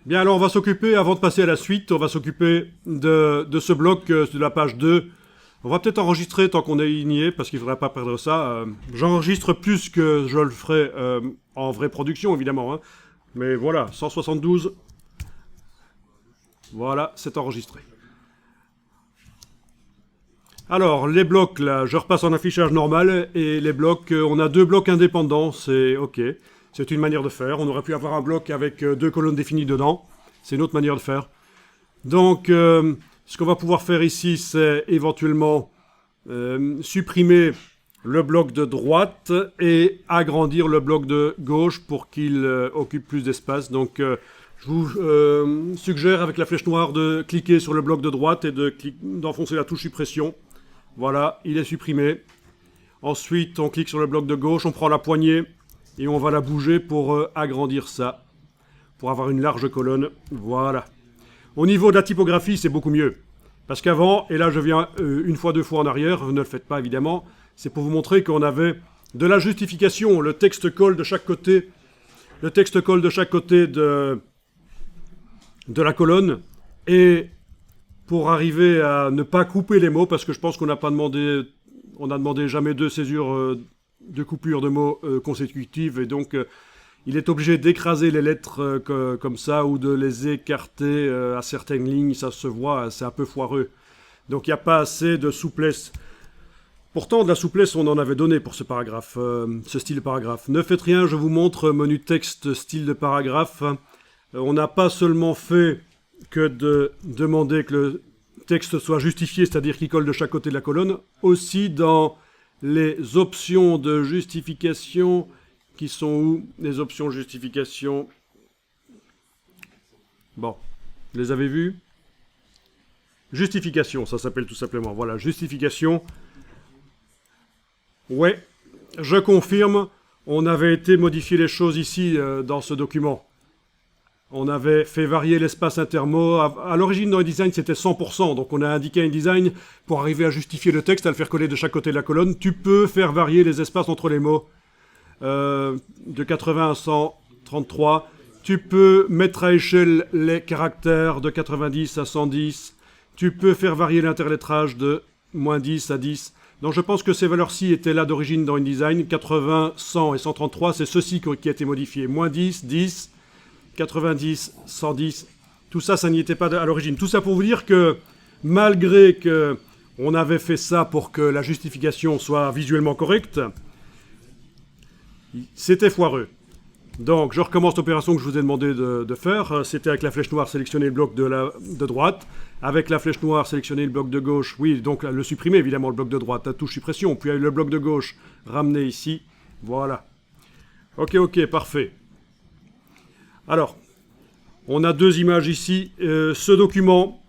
Bien, alors on va s'occuper, avant de passer à la suite, on va s'occuper de ce bloc de la page 2. On va peut-être enregistrer tant qu'on est igné, parce qu'il ne faudrait pas perdre ça. J'enregistre plus que je le ferai en vraie production, évidemment. Hein. Mais voilà, 172. Voilà, c'est enregistré. Alors, les blocs, là, je repasse en affichage normal, et les blocs, on a deux blocs indépendants, c'est OK. C'est une manière de faire. On aurait pu avoir un bloc avec deux colonnes définies dedans. C'est une autre manière de faire. Donc, ce qu'on va pouvoir faire ici, c'est éventuellement supprimer le bloc de droite et agrandir le bloc de gauche pour qu'il occupe plus d'espace. Donc, je vous suggère avec la flèche noire de cliquer sur le bloc de droite et d'enfoncer la touche suppression. Voilà, il est supprimé. Ensuite, on clique sur le bloc de gauche, on prend la poignée et on va la bouger pour agrandir ça, pour avoir une large colonne. Voilà. Au niveau de la typographie, c'est beaucoup mieux. Parce qu'avant, et là je viens une fois, deux fois en arrière, ne le faites pas évidemment, c'est pour vous montrer qu'on avait de la justification. Le texte colle de chaque côté. Le texte colle de chaque côté de la colonne. Et pour arriver à ne pas couper les mots, parce que je pense qu'on n'a pas demandé, on n'a demandé jamais deux césures de coupure de mots consécutives, et donc il est obligé d'écraser les lettres comme ça, ou de les écarter à certaines lignes, ça se voit, c'est un peu foireux. Donc il n'y a pas assez de souplesse. Pourtant, de la souplesse, on en avait donné pour ce paragraphe, ce style de paragraphe. Ne faites rien, je vous montre menu texte, style de paragraphe. On n'a pas seulement fait que de demander que le texte soit justifié, c'est-à-dire qu'il colle de chaque côté de la colonne, aussi dans les options de justification, qui sont où? Les options de justification. Bon, vous les avez vues? Justification, ça s'appelle tout simplement. Voilà, justification. Ouais, je confirme, on avait été modifier les choses ici dans ce document. On avait fait varier l'espace intermot. À l'origine, dans InDesign, c'était 100%. Donc, on a indiqué à InDesign, pour arriver à justifier le texte, à le faire coller de chaque côté de la colonne, tu peux faire varier les espaces entre les mots de 80 à 133. Tu peux mettre à échelle les caractères de 90 à 110. Tu peux faire varier l'interlettrage de moins 10 à 10. Donc, je pense que ces valeurs-ci étaient là d'origine dans InDesign. 80, 100 et 133, c'est ceci qui a été modifié. Moins 10, 10... 90, 110, tout ça, ça n'y était pas à l'origine. Tout ça pour vous dire que, malgré que on avait fait ça pour que la justification soit visuellement correcte, c'était foireux. Donc, je recommence l'opération que je vous ai demandé de faire. C'était avec la flèche noire, sélectionner le bloc de droite. Avec la flèche noire, sélectionner le bloc de gauche. Oui, donc le supprimer, évidemment, le bloc de droite, la touche suppression. Puis le bloc de gauche, ramener ici. Voilà. Ok, parfait. Alors, on a deux images ici. Ce document,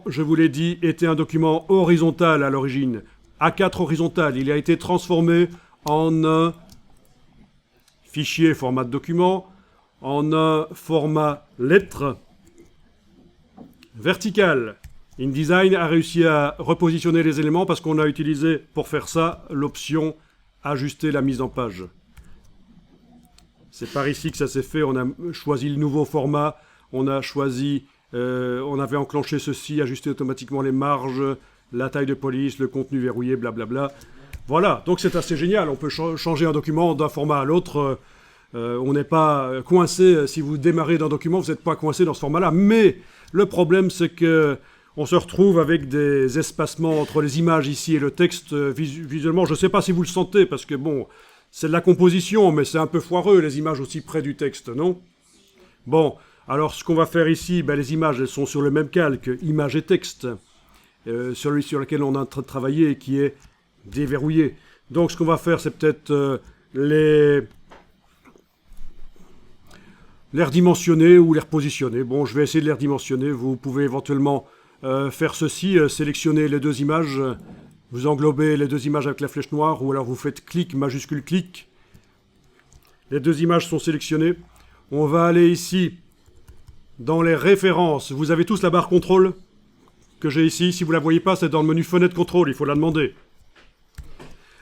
je vous l'ai dit, était un document horizontal à l'origine. A4 horizontal. Il a été transformé en un fichier format de document, en un format lettre vertical. InDesign a réussi à repositionner les éléments parce qu'on a utilisé, pour faire ça, l'option ajuster la mise en page. C'est par ici que ça s'est fait, on a choisi le nouveau format, on a choisi, on avait enclenché ceci, ajusté automatiquement les marges, la taille de police, le contenu verrouillé, blablabla. Voilà, donc c'est assez génial, on peut changer un document d'un format à l'autre, on n'est pas coincé, si vous démarrez d'un document, vous n'êtes pas coincé dans ce format-là, mais le problème c'est que on se retrouve avec des espacements entre les images ici et le texte, visuellement, je ne sais pas si vous le sentez, parce que bon... C'est de la composition, mais c'est un peu foireux, les images aussi près du texte, non? Bon, alors ce qu'on va faire ici, ben, les images, elles sont sur le même calque, images et texte, celui sur lequel on est en train de travailler et qui est déverrouillé. Donc ce qu'on va faire, c'est peut-être les redimensionner ou les repositionner. Bon, je vais essayer de les redimensionner. Vous pouvez éventuellement faire ceci, sélectionner les deux images. Vous englobez les deux images avec la flèche noire, ou alors vous faites clic, majuscule clic. Les deux images sont sélectionnées. On va aller ici, dans les références. Vous avez tous la barre contrôle que j'ai ici. Si vous ne la voyez pas, c'est dans le menu fenêtre contrôle, il faut la demander.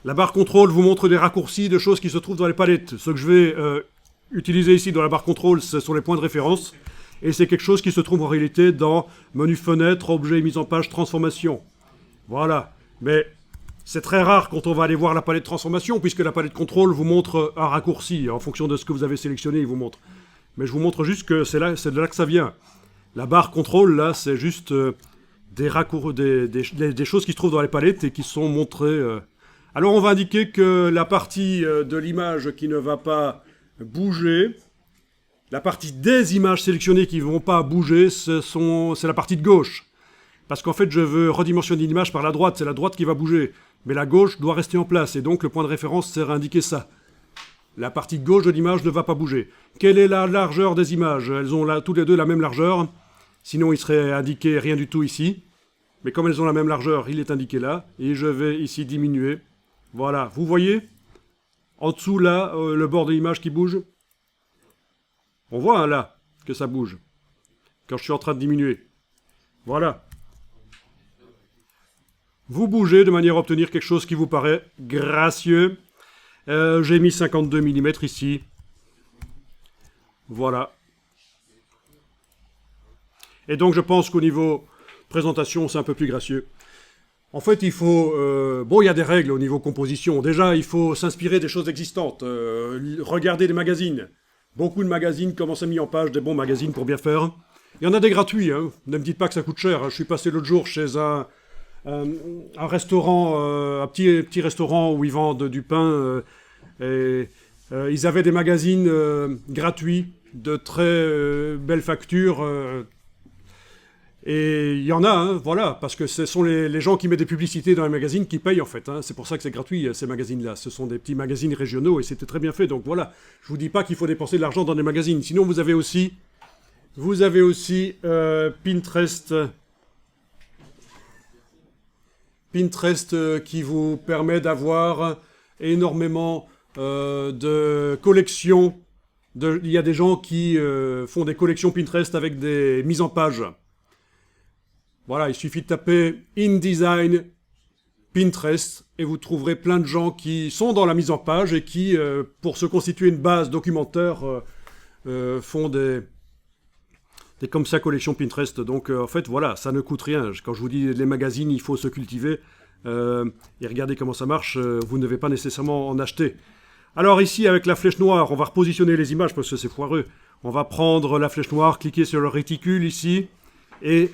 La barre contrôle vous montre des raccourcis de choses qui se trouvent dans les palettes. Ce que je vais utiliser ici dans la barre contrôle, ce sont les points de référence. Et c'est quelque chose qui se trouve en réalité dans menu fenêtre, objet, mise en page, transformation. Voilà. Mais c'est très rare quand on va aller voir la palette de transformation, puisque la palette de contrôle vous montre un raccourci. En fonction de ce que vous avez sélectionné, il vous montre. Mais je vous montre juste que c'est de là que ça vient. La barre contrôle, là, c'est juste des choses qui se trouvent dans les palettes et qui sont montrées. Alors on va indiquer que la partie de l'image qui ne va pas bouger, la partie des images sélectionnées qui ne vont pas bouger, c'est la partie de gauche. Parce qu'en fait, je veux redimensionner l'image par la droite, c'est la droite qui va bouger. Mais la gauche doit rester en place, et donc le point de référence sert à indiquer ça. La partie gauche de l'image ne va pas bouger. Quelle est la largeur des images? Elles ont toutes les deux la même largeur. Sinon, il serait indiqué rien du tout ici. Mais comme elles ont la même largeur, il est indiqué là. Et je vais ici diminuer. Voilà, vous voyez? En dessous, là, le bord de l'image qui bouge. On voit, hein, là, que ça bouge. Quand je suis en train de diminuer. Voilà. Vous bougez de manière à obtenir quelque chose qui vous paraît gracieux. J'ai mis 52 mm ici. Voilà. Et donc je pense qu'au niveau présentation, c'est un peu plus gracieux. En fait, il faut... bon, il y a des règles au niveau composition. Déjà, il faut s'inspirer des choses existantes. Regarder des magazines. Beaucoup de magazines commencent à mis en page, des bons magazines pour bien faire. Il y en a des gratuits, hein. Ne me dites pas que ça coûte cher. Je suis passé l'autre jour chez un restaurant, un petit restaurant où ils vendent du pain. Ils avaient des magazines gratuits, de très belles factures. Et il y en a, hein, voilà, parce que ce sont les gens qui mettent des publicités dans les magazines qui payent en fait. Hein. C'est pour ça que c'est gratuit, ces magazines-là. Ce sont des petits magazines régionaux et c'était très bien fait. Donc voilà, je vous dis pas qu'il faut dépenser de l'argent dans des magazines. Sinon, vous avez aussi Pinterest. Pinterest qui vous permet d'avoir énormément de collections. Il y a des gens qui font des collections Pinterest avec des mises en page. Voilà, il suffit de taper InDesign Pinterest et vous trouverez plein de gens qui sont dans la mise en page et qui, pour se constituer une base documentaire, font des comme ça collections Pinterest. Donc en fait, voilà, ça ne coûte rien. Quand je vous dis les magazines, il faut se cultiver et regardez comment ça marche. Vous ne devez pas nécessairement en acheter. Alors ici, avec la flèche noire, on va repositionner les images parce que c'est foireux. On va prendre la flèche noire, cliquer sur le réticule ici et...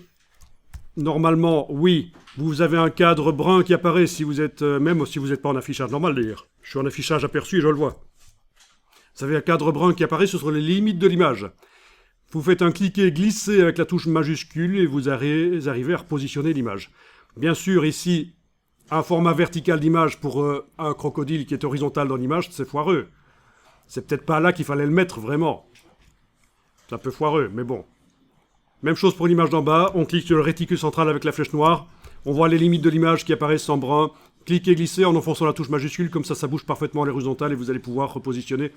Normalement, oui, vous avez un cadre brun qui apparaît si vous êtes, même si vous n'êtes pas en affichage normal d'ailleurs. Je suis en affichage aperçu et je le vois. Vous avez un cadre brun qui apparaît sur les limites de l'image. Vous faites un cliquer glisser avec la touche majuscule et vous arrivez à repositionner l'image. Bien sûr, ici, un format vertical d'image pour un crocodile qui est horizontal dans l'image, c'est foireux. C'est peut-être pas là qu'il fallait le mettre, vraiment. C'est un peu foireux, mais bon. Même chose pour l'image d'en bas, on clique sur le réticule central avec la flèche noire, on voit les limites de l'image qui apparaissent en brun, cliquez glisser en enfonçant la touche majuscule, comme ça bouge parfaitement à l'horizontale et vous allez pouvoir repositionner.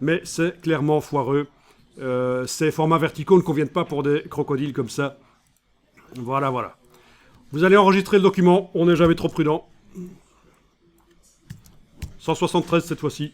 Mais c'est clairement foireux. Ces formats verticaux ne conviennent pas pour des crocodiles comme ça. Voilà, voilà. Vous allez enregistrer le document, on n'est jamais trop prudent. 173 cette fois-ci.